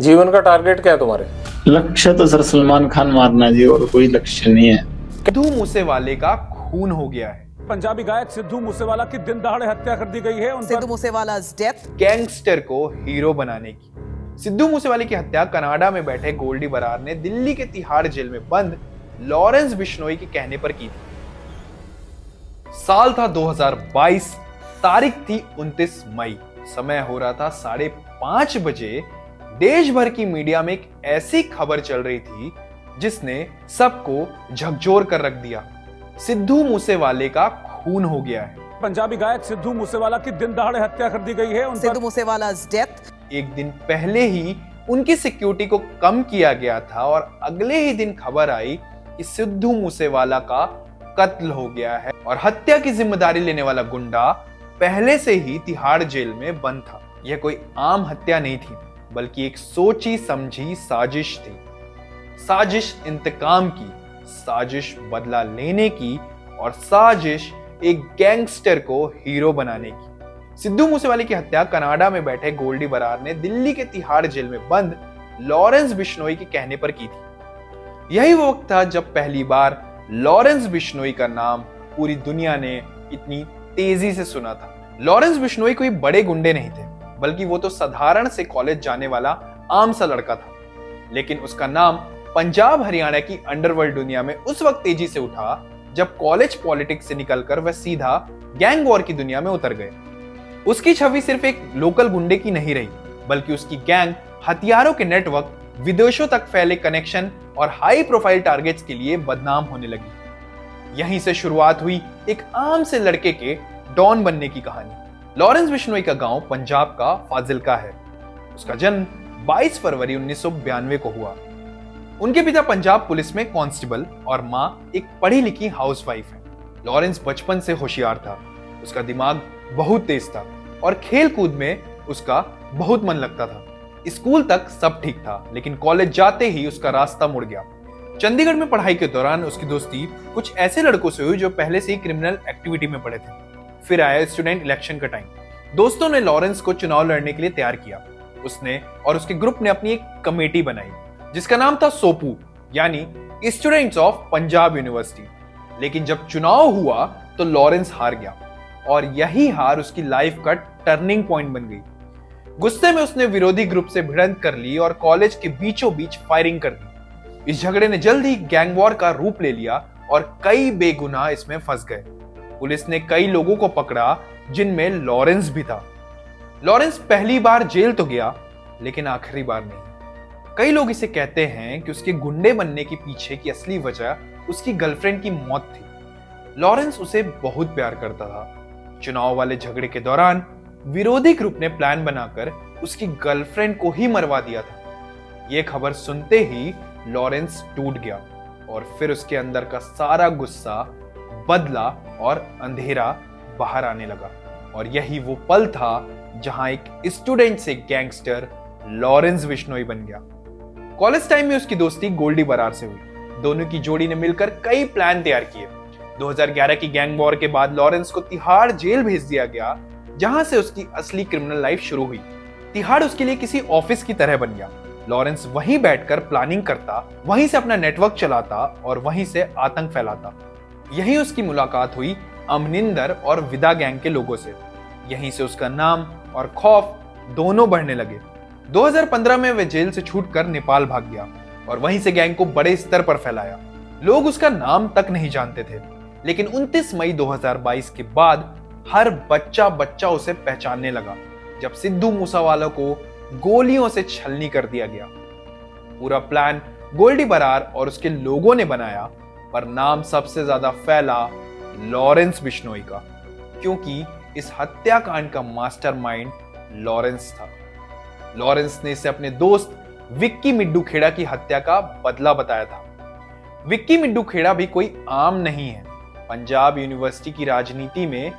जीवन का टारगेट क्या है तुम्हारे? लक्ष्य तो सर सलमान खान मारना जी, और कोई लक्ष्य नहीं है। सिद्धू मूसेवाले का खून हो गया है। पंजाबी गायक सिद्धू मूसेवाला की दिन दहाड़े हत्या कर दी गई है। सिद्धू मूसेवाला's death। गैंगस्टर को हीरो बनाने की। सिद्धू मूसेवाले की हत्या कनाडा में बैठे गोल्डी बरार ने दिल्ली के तिहाड़ जेल में बंद लॉरेंस बिश्नोई के कहने पर की थी। साल था 2022, तारीख थी 29 मई। समय हो रहा था 5:30 बजे। देश भर की मीडिया में एक ऐसी खबर चल रही थी जिसने सबको झकझोर कर रख दिया। सिद्धू मूसेवाले का खून हो गया है। पंजाबी गायक सिद्धू मूसेवाला की दिन दहाड़े हत्या कर दी गई है। सिद्धू मूसेवाला's death। एक दिन पहले ही उनकी सिक्योरिटी को कम किया गया था और अगले ही दिन खबर आई कि सिद्धू मूसेवाला का कत्ल हो गया है और हत्या की जिम्मेदारी लेने वाला गुंडा पहले से ही तिहाड़ जेल में बंद था। यह कोई आम हत्या नहीं थी, बल्कि एक सोची समझी साजिश थी। साजिश इंतकाम की, साजिश बदला लेने की और साजिश एक गैंगस्टर को हीरो बनाने की। सिद्धू मूसेवाले की हत्या कनाडा में बैठे गोल्डी बरार ने दिल्ली के तिहाड़ जेल में बंद लॉरेंस बिश्नोई के कहने पर की थी। यही वो वक्त था जब पहली बार लॉरेंस बिश्नोई का नाम पूरी दुनिया ने इतनी तेजी से सुना था। लॉरेंस बिश्नोई कोई बड़े गुंडे नहीं थे, बल्कि वो तो साधारण से कॉलेज जाने वाला आम सा लड़का था। लेकिन उसका नाम पंजाब हरियाणा की अंडरवर्ल्ड दुनिया में उस वक्त तेजी से उठा जब कॉलेज पॉलिटिक्स से निकलकर वह सीधा गैंग वॉर की दुनिया में उतर गए। उसकी छवि सिर्फ एक लोकल गुंडे की नहीं रही, बल्कि उसकी गैंग हथियारों के नेटवर्क, विदेशों तक फैले कनेक्शन और हाई प्रोफाइल टारगेट्स के लिए बदनाम होने लगी। यहीं से शुरुआत हुई एक आम से लड़के के डॉन बनने की कहानी। लॉरेंस बिश्नोई का गांव पंजाब का फाजिल्का है। उसका जन्म 22 फरवरी 1992 को हुआ। उनके पिता पंजाब पुलिस में कांस्टेबल और मां एक पढ़ी लिखी हाउसवाइफ है। लॉरेंस बचपन से होशियार था। उसका दिमाग बहुत तेज था और खेल कूद में उसका बहुत मन लगता था। स्कूल तक सब ठीक था, लेकिन कॉलेज जाते ही उसका रास्ता मुड़ गया। चंडीगढ़ में पढ़ाई के दौरान उसकी दोस्ती कुछ ऐसे लड़कों से हुई जो पहले से ही क्रिमिनल एक्टिविटी में पड़े थे। फिर आया स्टूडेंट इलेक्शन का टाइम। दोस्तों ने लॉरेंस को चुनाव लड़ने के लिए तैयार किया। उसने और उसके ग्रुप ने अपनी एक कमेटी बनाई जिसका नाम था सोपू, यानी स्टूडेंट्स ऑफ पंजाब यूनिवर्सिटी। लेकिन जब चुनाव हुआ तो लॉरेंस हार गया और यही हार उसकी लाइफ का टर्निंग पॉइंट बन गई। गुस्से में उसने विरोधी ग्रुप से भिड़ंत कर ली और कॉलेज के बीचों बीच फायरिंग कर दी। इस झगड़े ने जल्द ही गैंग वॉर का रूप ले लिया और कई बेगुनाह इसमें फंस गए। पुलिस ने कई लोगों को पकड़ा, जिनमें लॉरेंस भी था। लॉरेंस पहली बार जेल तो गया, लेकिन आखिरी बार नहीं। कई लोग इसे कहते हैं कि उसके गुंडे बनने के पीछे की असली वजह उसकी गर्लफ्रेंड की मौत थी। लॉरेंस उसे बहुत प्यार करता था। चुनाव वाले झगड़े के दौरान विरोधी ग्रुप ने प्लान बनाकर उसकी गर्लफ्रेंड को ही मरवा दिया था। यह खबर सुनते ही लॉरेंस टूट गया और फिर उसके अंदर का सारा गुस्सा, बदला और अंधेरा बाहर आने लगा। और यही वो पल था जहां एक स्टूडेंट से गैंगस्टर लॉरेंस बिश्नोई बन गया। कॉलेज टाइम में उसकी दोस्ती गोल्डी बरार से हुई। दोनों की जोड़ी ने मिलकर कई प्लान तैयार किए। 2011 की गैंग वॉर के बाद लॉरेंस को तिहाड़ जेल भेज दिया गया, जहां से उसकी असली क्रिमिनल लाइफ शुरू हुई। तिहाड़ उसके लिए किसी ऑफिस की तरह बन गया। लॉरेंस वहीं बैठकर प्लानिंग करता, वहीं से अपना नेटवर्क चलाता और वहीं से आतंक फैलाता। यहीं उसकी मुलाकात हुई अमनिंदर और विदा गैंग के लोगों से। यहीं से उसका नाम और खौफ दोनों बढ़ने लगे। 2015 में वह जेल से छूटकर नेपाल भाग गया और वहीं से गैंग को बड़े स्तर पर फैलाया। लोग उसका नाम तक नहीं जानते थे, लेकिन 29 मई 2022 के बाद हर बच्चा उसे पहचानने लगा, जब सिद्धू मूसेवाला को गोलियों से छलनी कर दिया गया। पूरा प्लान गोल्डी बरार और उसके लोगों ने बनाया, पर नाम सबसे ज्यादा फैला लॉरेंस बिश्नोई का, क्योंकि इस हत्याकांड का मास्टरमाइंड लॉरेंस था। लॉरेंस ने इसे अपने दोस्त विक्की मिड्डू खेड़ा की हत्या का बदला बताया था। विक्की मिड्डू खेड़ा भी कोई आम नहीं है। पंजाब यूनिवर्सिटी की राजनीति में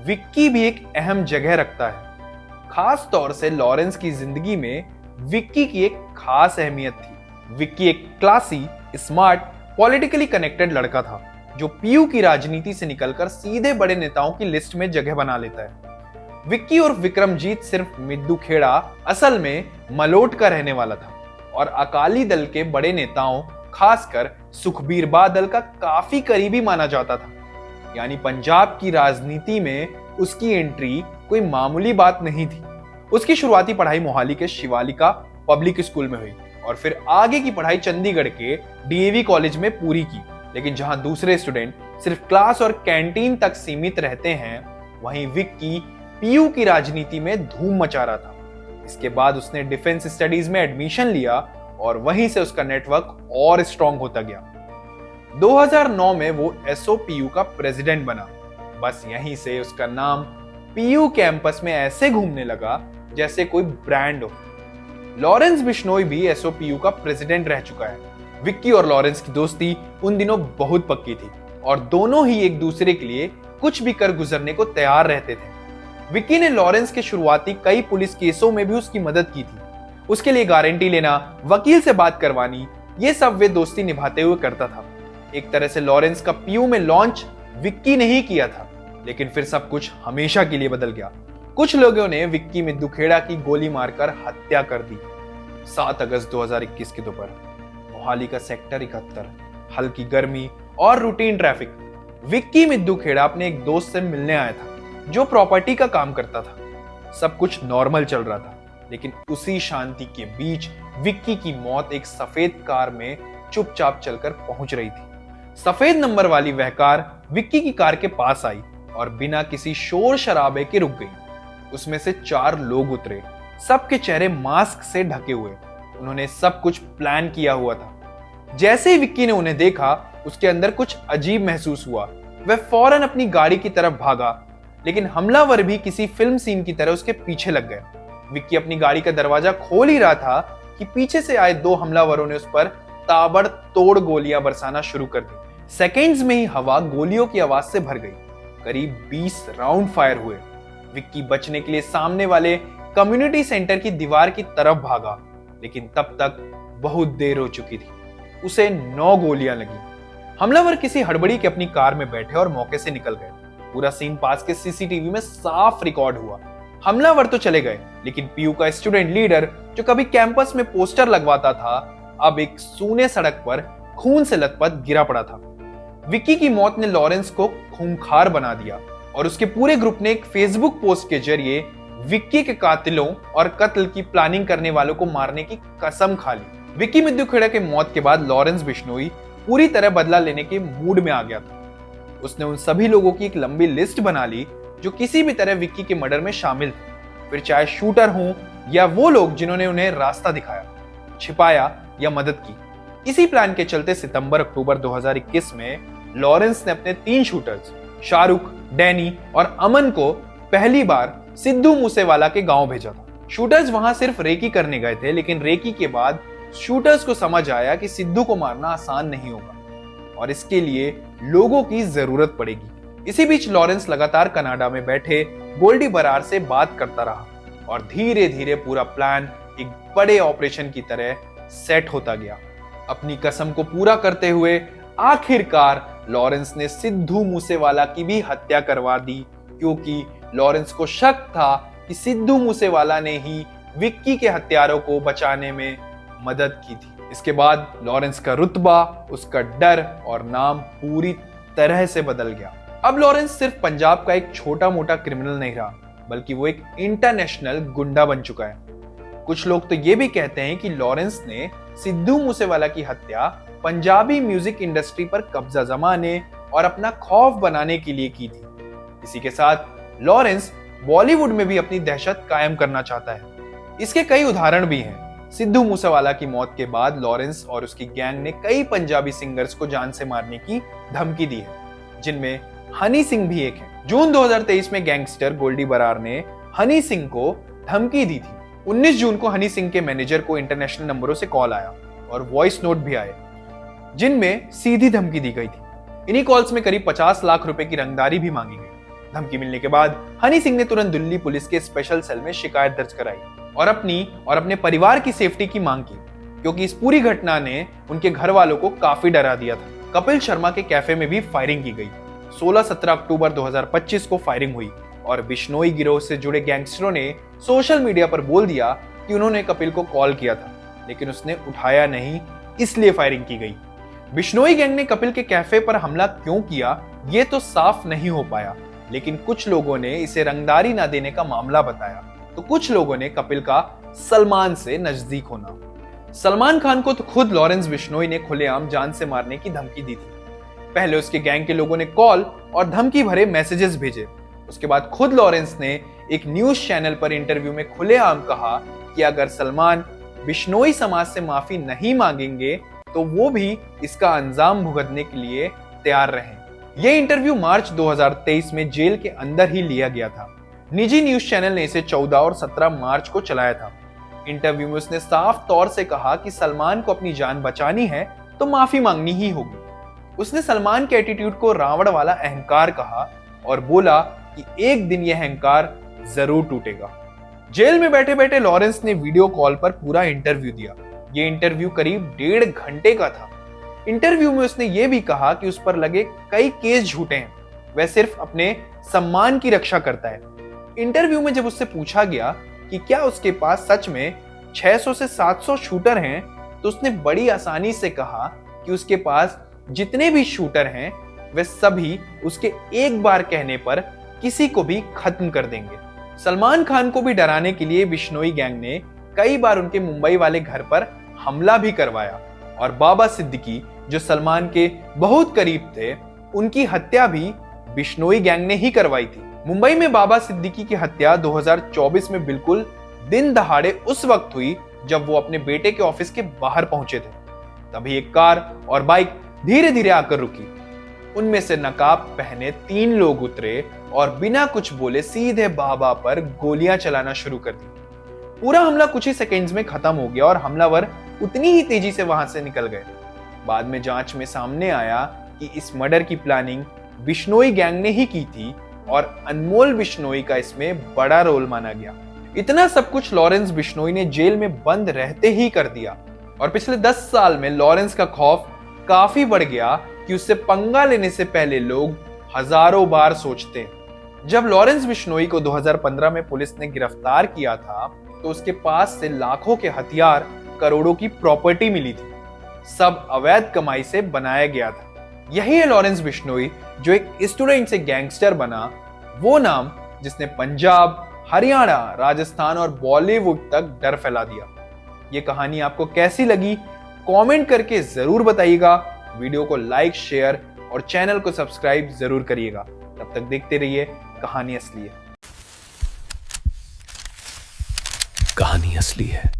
विक्की भी एक अहम जगह रखता है। खास तौर से लॉरेंस की जिंदगी में विक्की की एक खास अहमियत थी। विक्की एक क्लासी, स्मार्ट, पॉलिटिकली कनेक्टेड लड़का था, जो पीयू की राजनीति से निकलकर सीधे बड़े नेताओं की लिस्ट में जगह बना लेता है। विक्की और विक्रमजीत सिर्फ मिद्दू खेड़ा असल में मलोट का रहने वाला था और अकाली दल के बड़े नेताओं खासकर सुखबीर बादल का काफी करीबी माना जाता था। यानी पंजाब की राजनीति में उसकी एंट्री कोई मामूली बात नहीं थी। उसकी शुरुआती पढ़ाई मोहाली के शिवालिका पब्लिक स्कूल में हुई और फिर आगे की पढ़ाई चंडीगढ़ के डीएवी कॉलेज में पूरी की। लेकिन जहां दूसरे स्टूडेंट सिर्फ क्लास और कैंटीन तक सीमित रहते हैं, वहीं विक्की पीयू की राजनीति में धूम मचा रहा था। इसके बाद उसने डिफेंस स्टडीज में एडमिशन लिया और वहीं से उसका नेटवर्क और स्ट्रांग होता गया। 2009 में वो एसओपीयू का प्रेसिडेंट बना। बस यहीं से उसका नाम पीयू कैंपस में ऐसे घूमने लगा जैसे कोई ब्रांड हो। लॉरेंस बिश्नोई भी एसओपीयू का प्रेसिडेंट रह चुका है। विक्की और लॉरेंस की दोस्ती उन दिनों बहुत पक्की थी और दोनों ही एक दूसरे के लिए कुछ भी कर गुजरने को तैयार रहते थे। विक्की ने लॉरेंस के शुरुआती कई पुलिस केसों में भी उसकी मदद की थी। उसके लिए गारंटी लेना, वकील से बात करवानी, ये सब वे दोस्ती निभाते हुए करता था। एक तरह से लॉरेंस का पीयू में लॉन्च विक्की ने ही किया था, लेकिन फिर सब कुछ हमेशा के लिए बदल गया। कुछ लोगों ने विक्की मिद्दू खेड़ा की गोली मारकर हत्या कर दी। 7 अगस्त 2021 की दोपहर मोहाली का सेक्टर 71, हल्की गर्मी और रूटीन ट्रैफिक। विक्की मिद्दू खेड़ा अपने एक दोस्त से मिलने आया था जो प्रॉपर्टी का काम करता था। सब कुछ नॉर्मल चल रहा था, लेकिन उसी शांति के बीच विक्की की मौत एक सफेद कार में चुपचाप चलकर पहुंच रही थी। सफेद नंबर वाली वह कार विक्की की कार के पास आई और बिना किसी शोर शराबे के रुक गई। उसमें से 4 लोग उतरे, सबके चेहरे मास्क से ढके हुए। उन्होंने सब कुछ प्लान किया हुआ था। जैसे ही विक्की ने उन्हें देखा, उसके अंदर कुछ अजीब महसूस हुआ। वह फौरन अपनी गाड़ी की तरफ भागा, लेकिन हमलावर भी किसी फिल्म सीन की तरह उसके पीछे लग गए। विक्की अपनी गाड़ी का दरवाजा खोल ही रहा था कि पीछे से आए 2 हमलावरों ने उस पर ताबड़तोड़ गोलियां बरसाना शुरू कर दी। सेकेंड्स में ही हवा गोलियों की आवाज से भर गई। करीब 20 राउंड फायर हुए। विक्की बचने के लिए सामने वाले कम्युनिटी सेंटर की दीवार की तरफ भागा, लेकिन तब तक बहुत देर हो चुकी थी। उसे 9 गोलियां लगी। हमलावर किसी हड़बड़ी के अपनी कार में बैठे और मौके से निकल गए। पूरा सीन पास के सीसीटीवी में साफ रिकॉर्ड हुआ। हमलावर तो चले गए, लेकिन पीयू का स्टूडेंट लीडर जो कभी कैंपस में पोस्टर लगवाता था, अब एक सूने सड़क पर खून से लथपथ गिरा पड़ा था। विक्की की मौत ने लॉरेंस को खूंखार बना दिया और उसके पूरे ग्रुप ने एक फेसबुक पोस्ट के जरिए विक्की के कातिलों और कत्ल की प्लानिंग करने वालों को मारने की कसम खा ली। विक्की मिद्दू खेड़ा के मौत के बाद लॉरेंस बिश्नोई पूरी तरह बदला लेने के मूड में आ गया था। उसने उन सभी लोगों की एक लंबी लिस्ट बना ली जो किसी भी तरह विक्की के मर्डर में शामिल थे, फिर चाहे शूटर हों या वो लोग जिन्होंने उन्हें रास्ता दिखाया, छिपाया या मदद की। इसी प्लान के चलते सितंबर-अक्टूबर 2021 में लॉरेंस ने अपने 3 शूटर्स शाहरुख, डैनी और अमन को पहली बार सिद्धू मूसेवाला के गांव भेजा था। शूटर्स वहां सिर्फ रेकी करने गए थे, लेकिन रेकी के बाद शूटर्स को समझ आया कि सिद्धू को मारना आसान नहीं होगा और इसके लिए लोगों की जरूरत पड़ेगी। इसी बीच लॉरेंस लगातार कनाडा में बैठे गोल्डी बरार से बात करता रहा और धीरे धीरे पूरा प्लान एक बड़े ऑपरेशन की तरह सेट होता गया। अपनी कसम को पूरा करते हुए आखिरकार लॉरेंस ने सिद्धू मूसेवाला की भी हत्या करवा दी, क्योंकि लॉरेंस को शक था कि सिद्धू मूसेवाला ने ही विक्की के हत्यारों को बचाने में मदद की थी। इसके बाद लॉरेंस का रुतबा, उसका डर और नाम पूरी तरह से बदल गया। अब लॉरेंस सिर्फ पंजाब का एक छोटा मोटा क्रिमिनल नहीं रहा, बल्कि वो एक इंटरनेशनल गुंडा बन चुका है। कुछ लोग तो ये भी कहते हैं कि लॉरेंस ने सिद्धू मूसेवाला की हत्या पंजाबी म्यूजिक इंडस्ट्री पर कब्जा जमाने और अपना खौफ बनाने के लिए की थी। इसी के साथ लॉरेंस बॉलीवुड में भी अपनी दहशत कायम करना चाहता है। इसके कई उदाहरण भी हैं। सिद्धू मूसेवाला की मौत के बाद लॉरेंस और उसकी गैंग ने कई पंजाबी सिंगर्स को जान से मारने की धमकी दी है, जिनमें हनी सिंह भी एक है। जून 2023 में गैंगस्टर गोल्डी बरार ने हनी सिंह को धमकी दी थी। 19 जून को हनी सिंह के मैनेजर को इंटरनेशनल नंबरों से कॉल आया और वॉइस नोट भी आए, जिनमें सीधी धमकी दी गई थी। इन्हीं कॉल्स में करीब 50 लाख रुपए की रंगदारी भी मांगी गई। धमकी मिलने के बाद हनी सिंह ने तुरंत दिल्ली पुलिस के स्पेशल सेल में शिकायत दर्ज कराई और अपनी और अपने परिवार की सेफ्टी की मांग की, क्योंकि इस पूरी घटना ने उनके घर वालों को काफी डरा दिया था। कपिल शर्मा के कैफे में भी फायरिंग की गई। 16-17 अक्टूबर 2025 को फायरिंग हुई। और बिश्नोई गिरोह से जुड़े गैंगस्टरों ने सोशल मीडिया पर बोल दिया कि उन्होंने कपिल को कॉल किया था, लेकिन उसने उठाया नहीं, इसलिए फायरिंग की गई। बिश्नोई गैंग ने कपिल के कैफे पर हमला क्यों किया, ये तो साफ नहीं हो पाया, लेकिन कुछ लोगों ने इसे रंगदारी न देने का मामला बताया, तो कुछ लोगों ने कपिल का सलमान से नजदीक होना। सलमान खान को तो खुद लॉरेंस बिश्नोई ने खुलेआम जान से मारने की धमकी दी थी। पहले उसके गैंग के लोगों ने कॉल और धमकी भरे मैसेजेस भेजे। उसके बाद खुद लॉरेंस ने एक न्यूज चैनल पर इंटरव्यू में खुलेआम कहा कि अगर सलमान बिश्नोई समाज से माफी नहीं मांगेंगे तो वो भी इसका अंजाम भुगतने के लिए तैयार रहें। यह इंटरव्यू मार्च 2023 में जेल के अंदर ही लिया गया था। निजी न्यूज चैनल ने इसे 14 और 17 मार्च को चलाया था। इंटरव्यू में उसने साफ तौर से कहा कि सलमान को अपनी जान बचानी है तो माफी मांगनी ही होगी। उसने सलमान के एटीट्यूड को रावण वाला अहंकार कहा और बोला कि एक दिन यह अहंकार जरूर टूटेगा। जेल में बैठे बैठे लॉरेंस ने वीडियो कॉल पर पूरा इंटरव्यू दिया। ये इंटरव्यू करीब 1.5 घंटे का था। इंटरव्यू में उसने ये भी कहा कि उस पर लगे कई केस झूठे हैं, वह सिर्फ अपने सम्मान की रक्षा करता है। इंटरव्यू में जब उससे पूछा गया कि क्या उसके पास सच में 600 से 700 शूटर हैं, तो उसने बड़ी आसानी से कहा कि उसके पास जितने भी शूटर हैं वे सभी उसके एक बार कहने पर किसी को भी खत्म कर देंगे। सलमान खान को भी डराने के लिए बिश्नोई गैंग ने कई बार उनके मुंबई वाले घर पर हमला भी करवाया और बाबा सिद्दीकी जो सलमान के बहुत करीब थे, उनकी हत्या भी बिश्नोई गैंग ने ही करवाई थी। मुंबई में बाबा सिद्दीकी की हत्या 2024 में बिल्कुल दिन दहाड़े उस वक्त हुई जब वो अपने बेटे के ऑफिस के बाहर पहुंचे थे। तभी एक कार और बाइक धीरे धीरे आकर रुकी। उनमें से नकाब पहने 3 लोग उतरे और बिना कुछ बोले सीधे बाबा पर गोलियां चलाना शुरू कर दी। पूरा हमला कुछ ही सेकंड्स में खत्म हो गया और हमलावर उतनी ही तेजी से वहां से निकल गए। बाद में जांच में सामने आया कि इस मर्डर की प्लानिंग बिश्नोई गैंग ने ही की थी और अनमोल बिश्नोई का इसमें बड़ा रोल माना गया। इतना सब कुछ लॉरेंस बिश्नोई ने जेल में बंद रहते ही कर दिया और पिछले 10 साल में लॉरेंस का खौफ काफी बढ़ गया कि उससे पंगा लेने से पहले लोग हजारों बार सोचते हैं। जब लॉरेंस बिश्नोई को 2015 में पुलिस ने गिरफ्तार किया था तो उसके पास से लाखों के हथियार, करोड़ों की प्रॉपर्टी मिली थी। सब अवैध कमाई से बनाया गया था। यही है लॉरेंस बिश्नोई जो एक स्टूडेंट से गैंगस्टर बना, वो नाम जिसने पंजाब, हरियाणा, राजस्थान और बॉलीवुड तक डर फैला दिया। ये कहानी आपको कैसी लगी कमेंट करके जरूर बताइएगा। वीडियो को लाइक, शेयर और चैनल को सब्सक्राइब जरूर करिएगा। तब तक देखते रहिए कहानी असली है। कहानी असली है।